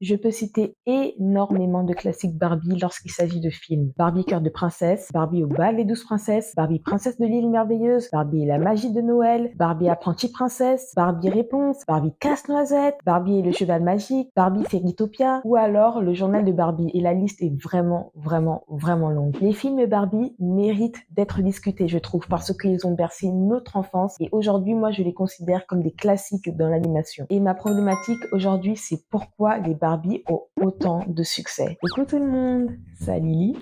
Je peux citer énormément de classiques Barbie lorsqu'il s'agit de films. Barbie Cœur de princesse, Barbie au bal des 12 princesses, Barbie princesse de l'île merveilleuse, Barbie et la magie de Noël, Barbie apprentie princesse, Barbie réponse, Barbie casse-noisette, Barbie et le cheval magique, Barbie Fairytopia ou alors le journal de Barbie. Et la liste est vraiment longue. Les films Barbie méritent d'être discutés, je trouve, parce qu'ils ont bercé notre enfance et aujourd'hui, moi, je les considère comme des classiques dans l'animation. Et ma problématique aujourd'hui, c'est pourquoi les Barbie ont autant de succès. Coucou tout le monde, c'est Lily.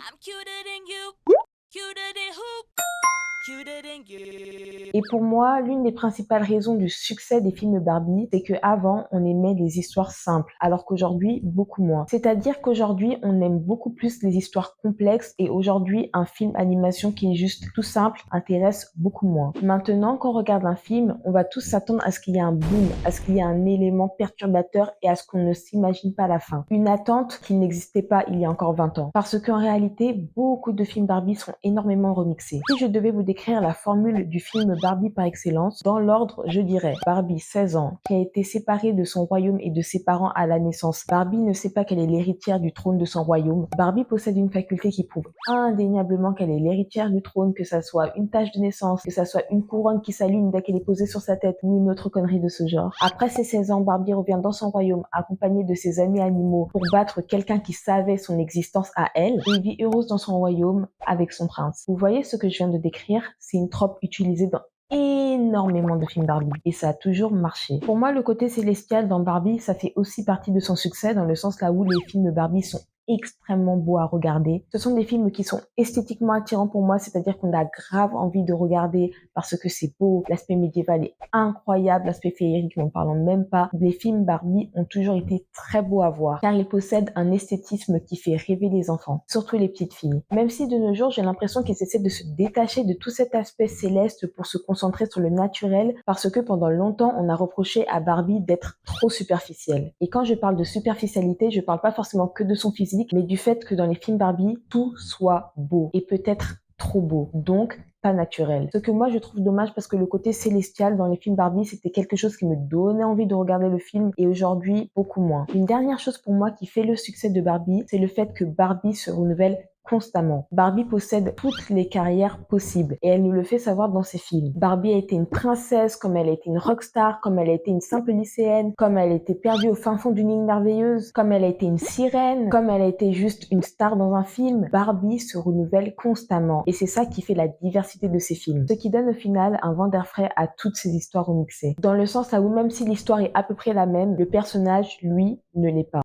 Et pour moi, l'une des principales raisons du succès des films Barbie, c'est qu'avant, on aimait les histoires simples, alors qu'aujourd'hui, beaucoup moins. C'est-à-dire qu'aujourd'hui, on aime beaucoup plus les histoires complexes et aujourd'hui, un film animation qui est juste tout simple intéresse beaucoup moins. Maintenant, quand on regarde un film, on va tous s'attendre à ce qu'il y ait un boom, à ce qu'il y ait un élément perturbateur et à ce qu'on ne s'imagine pas la fin. Une attente qui n'existait pas il y a encore 20 ans. Parce qu'en réalité, beaucoup de films Barbie sont énormément remixés. Si je devais vous décrire la formule du film Barbie par excellence, dans l'ordre, je dirais Barbie, 16 ans, qui a été séparée de son royaume et de ses parents à la naissance. Barbie ne sait pas qu'elle est l'héritière du trône de son royaume. Barbie possède une faculté qui prouve indéniablement qu'elle est l'héritière du trône, que ça soit une tache de naissance, que ça soit une couronne qui s'allume dès qu'elle est posée sur sa tête ou une autre connerie de ce genre. Après ses 16 ans, Barbie revient dans son royaume accompagnée de ses amis animaux pour battre quelqu'un qui savait son existence à elle et vit heureuse dans son royaume avec son prince. Vous voyez ce que je viens de décrire? C'est une trope utilisée dans énormément de films Barbie et ça a toujours marché. Pour moi, le côté célestial dans Barbie, ça fait aussi partie de son succès dans le sens là où les films Barbie sont extrêmement beaux à regarder. Ce sont des films qui sont esthétiquement attirants pour moi, c'est-à-dire qu'on a grave envie de regarder parce que c'est beau, l'aspect médiéval est incroyable, l'aspect féerique, n'en parlons même pas. Les films Barbie ont toujours été très beaux à voir car ils possèdent un esthétisme qui fait rêver les enfants, surtout les petites filles. Même si de nos jours, j'ai l'impression qu'ils essaient de se détacher de tout cet aspect céleste pour se concentrer sur le naturel parce que pendant longtemps, on a reproché à Barbie d'être trop superficielle. Et quand je parle de superficialité, je parle pas forcément que de son physique, mais du fait que dans les films Barbie, tout soit beau et peut-être trop beau, donc pas naturel. Ce que moi je trouve dommage parce que le côté célestial dans les films Barbie, c'était quelque chose qui me donnait envie de regarder le film et aujourd'hui beaucoup moins. Une dernière chose pour moi qui fait le succès de Barbie, c'est le fait que Barbie se renouvelle constamment. Barbie possède toutes les carrières possibles et elle nous le fait savoir dans ses films. Barbie a été une princesse, comme elle a été une rockstar, comme elle a été une simple lycéenne, comme elle a été perdue au fin fond d'une île merveilleuse, comme elle a été une sirène, comme elle a été juste une star dans un film. Barbie se renouvelle constamment et c'est ça qui fait la diversité de ses films. Ce qui donne au final un vent d'air frais à toutes ces histoires remixées. Dans le sens là où même si l'histoire est à peu près la même, le personnage, lui, ne l'est pas.